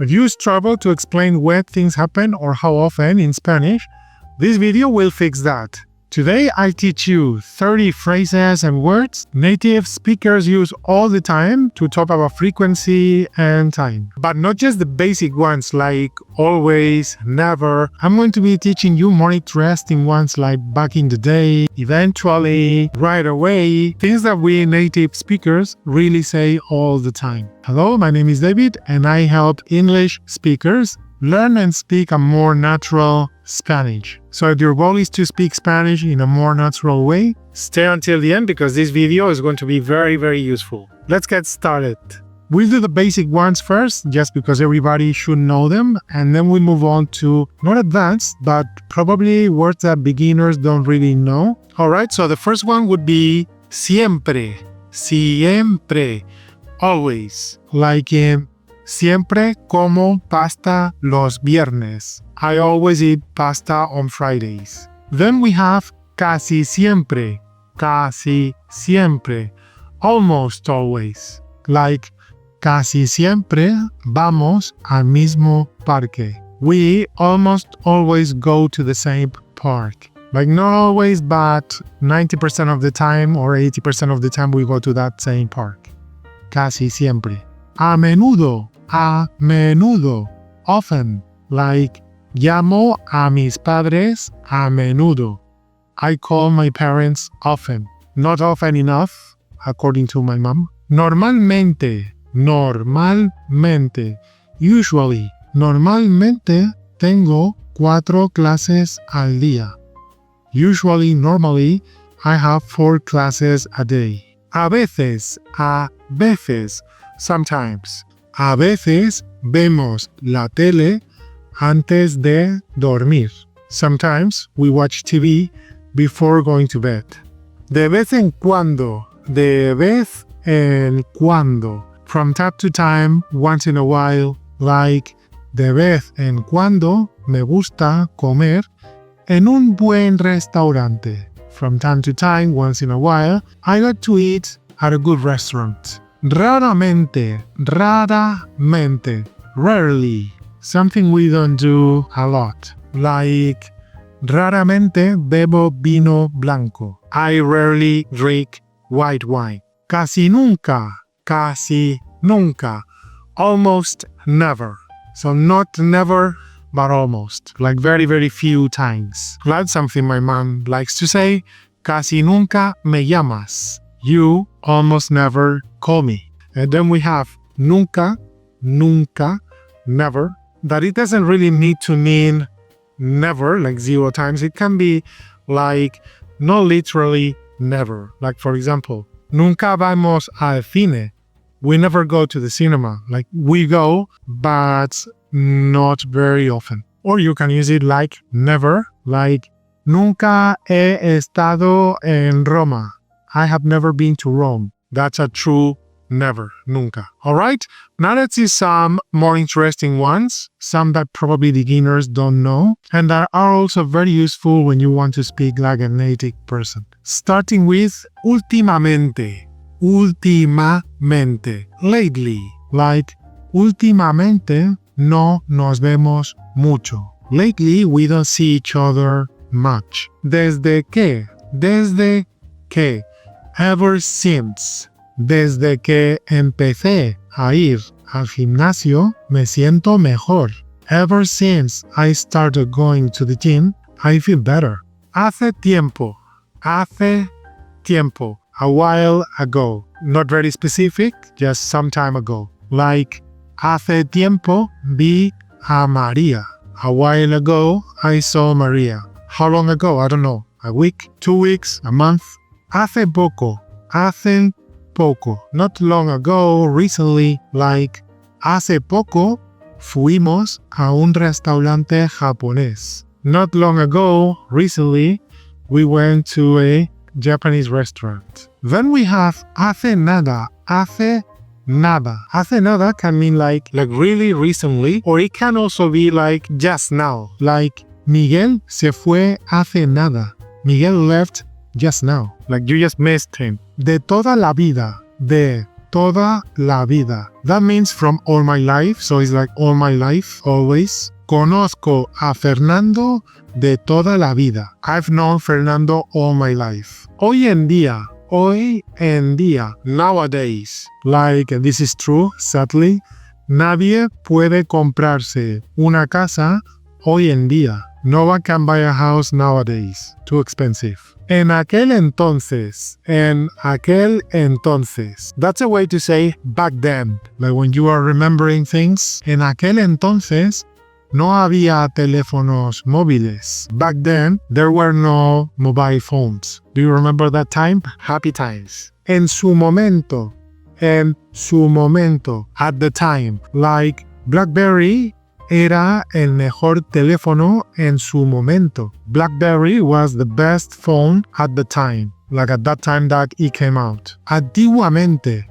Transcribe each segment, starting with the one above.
If you struggle to explain when things happen or how often in Spanish, this video will fix that. Today I teach you 30 phrases and words native speakers use all the time to talk about frequency and time. But not just the basic ones like always, never. I'm going to be teaching you more interesting ones like back in the day, eventually, right away, things that we native speakers really say all the time. Hello, my name is David and I help English speakers learn and speak a more natural Spanish. So if your goal is to speak Spanish in a more natural way, stay until the end because this video is going to be very, very useful. Let's get started. We'll do the basic ones first, just because everybody should know them, and then we move on to not advanced, but probably words that beginners don't really know. Alright, so the first one would be siempre. Siempre. Always. Like siempre como pasta los viernes. I always eat pasta on Fridays. Then we have casi siempre. Casi siempre. Almost always. Like casi siempre vamos al mismo parque. We almost always go to the same park. Like not always, but 90% of the time or 80% of the time we go to that same park. Casi siempre. A menudo. A menudo. Often. Like llamo a mis padres a menudo. I call my parents often. Not often enough, according to my mom. Normalmente. Normalmente. Usually. Normalmente tengo 4 clases al día. Usually, normally, I have 4 classes a day. A veces. A veces. Sometimes. A veces vemos la tele antes de dormir. Sometimes we watch TV before going to bed. De vez en cuando. De vez en cuando. From time to time, once in a while, like de vez en cuando me gusta comer en un buen restaurante. From time to time, once in a while, I got to eat at a good restaurant. Raramente, raramente, rarely, something we don't do a lot. Like, raramente bebo vino blanco. I rarely drink white wine. Casi nunca, almost never. So not never, but almost. Like very, very few times. That's something my mom likes to say. Casi nunca me llamas. You almost never call me. And then we have nunca, never. That it doesn't really need to mean never, like 0 times. It can be like not literally never. Like for example, nunca vamos al cine. We never go to the cinema. Like we go, but not very often. Or you can use it like never, like nunca he estado en Roma. I have never been to Rome. That's a true never, nunca. Alright, now let's see some more interesting ones, some that probably beginners don't know, and that are also very useful when you want to speak like a native person. Starting with últimamente. Últimamente. Lately. Like, últimamente no nos vemos mucho. Lately we don't see each other much. Desde que. Desde que. Ever since. Desde que empecé a ir al gimnasio, me siento mejor. Ever since I started going to the gym, I feel better. Hace tiempo. Hace tiempo. A while ago. Not very specific, just some time ago. Like, hace tiempo vi a María. A while ago, I saw María. How long ago? I don't know. A week? 2 weeks? A month? Hace poco. Hace poco. Not long ago, recently, like, hace poco fuimos a un restaurante japonés. Not long ago, recently, we went to a Japanese restaurant. Then we have hace nada. Hace nada. Hace nada can mean like really recently, or it can also be like just now. Like, Miguel se fue hace nada. Miguel left just now. Like you just missed him. De toda la vida. De toda la vida. That means from all my life, so it's like all my life, always. Conozco a Fernando de toda la vida. I've known Fernando all my life. Hoy en día, nowadays. Like, this is true, sadly. Nadie puede comprarse una casa hoy en día. No one can buy a house nowadays. Too expensive. En aquel entonces. That's a way to say back then. Like when you are remembering things. En aquel entonces no había teléfonos móviles. Back then, there were no mobile phones. Do you remember that time? Happy times. En su momento. At the time. Like BlackBerry era el mejor teléfono en su momento. BlackBerry was the best phone at the time. Like at that time that it came out. Antiguamente.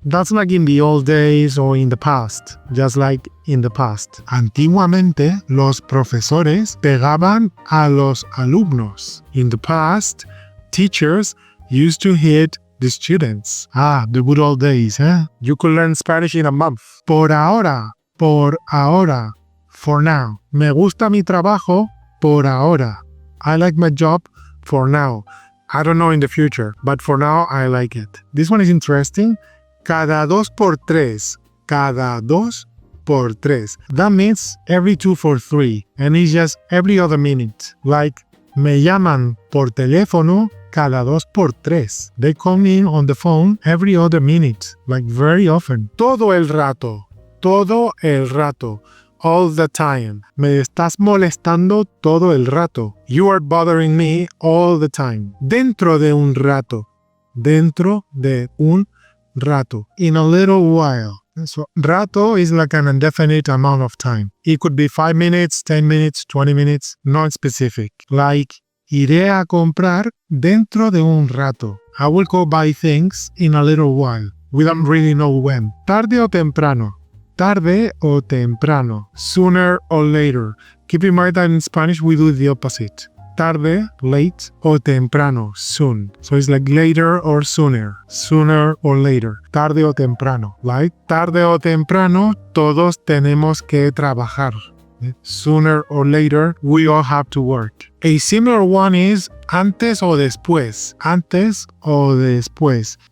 That's like in the old days or in the past. Just like in the past. Antiguamente, los profesores pegaban a los alumnos. In the past, teachers used to hit the students. The good old days, eh? You could learn Spanish in a month. Por ahora. For now. Me gusta mi trabajo por ahora. I like my job for now. I don't know in the future, but for now I like it. This one is interesting. Cada 2 por 3. That means every 2 for 3. And it's just every other minute. Like, me llaman por teléfono cada 2 por 3. They come in on the phone every other minute. Like very often. Todo el rato. All the time. Me estás molestando todo el rato. You are bothering me all the time. Dentro de un rato. In a little while. So, rato is like an indefinite amount of time. It could be 5 minutes, 10 minutes, 20 minutes, not specific. Like, iré a comprar dentro de un rato. I will go buy things in a little while. We don't really know when. Tarde o temprano. Sooner or later. Keep in mind that in Spanish we do the opposite. Tarde, late, o temprano, soon. So it's like later or sooner. Sooner or later. Tarde o temprano. Like, tarde o temprano, todos tenemos que trabajar. Sooner or later, we all have to work. A similar one is antes o después.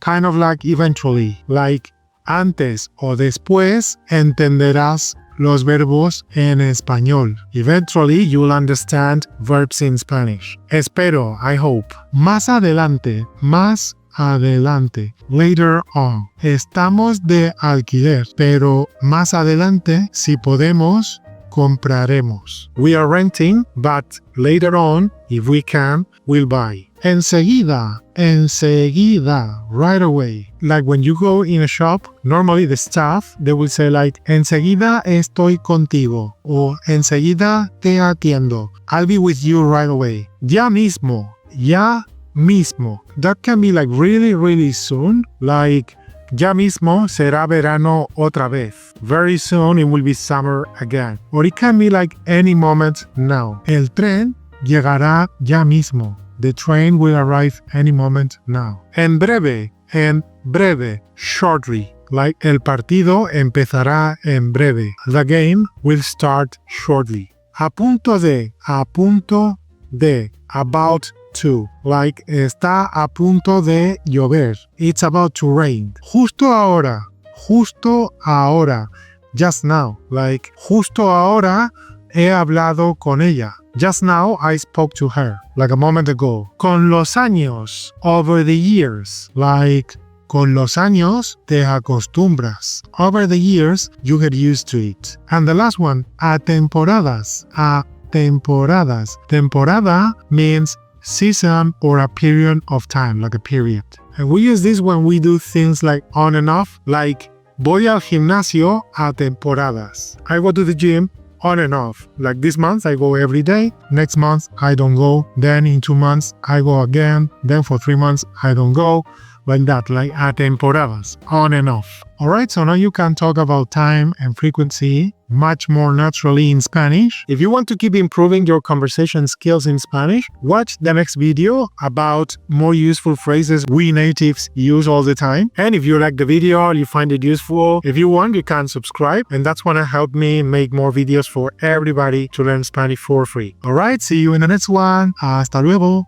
Kind of like eventually. Like, antes o después entenderás los verbos en español. Eventually, you'll understand verbs in Spanish. Espero, I hope. Más adelante. Later on. Estamos de alquiler, pero más adelante, si podemos, compraremos. We are renting, but later on, if we can, we'll buy. Enseguida, right away. Like when you go in a shop, normally the staff, they will say like, enseguida estoy contigo, or enseguida te atiendo. I'll be with you right away. Ya mismo. That can be like really, really soon. Like, ya mismo será verano otra vez. Very soon it will be summer again. Or it can be like any moment now. El tren llegará ya mismo. The train will arrive any moment now. En breve, shortly. Like el partido empezará en breve. The game will start shortly. A punto de, about to. Like está a punto de llover. It's about to rain. Justo ahora. Just now. Like justo ahora he hablado con ella. Just now I spoke to her, like a moment ago. Con los años, over the years. Like, con los años te acostumbras. Over the years, you get used to it. And the last one, a temporadas. Temporada means season or a period of time, like a period. And we use this when we do things like on and off, like voy al gimnasio a temporadas. I go to the gym on and off. Like this month I go every day, next month I don't go, then in 2 months I go again, then for 3 months I don't go. like that, like a temporadas, on and off. Alright, so now you can talk about time and frequency much more naturally in Spanish. If you want to keep improving your conversation skills in Spanish, watch the next video about more useful phrases we natives use all the time. And if you like the video or you find it useful, if you want, you can subscribe, and that's gonna help me make more videos for everybody to learn Spanish for free. Alright, see you in the next one. Hasta luego.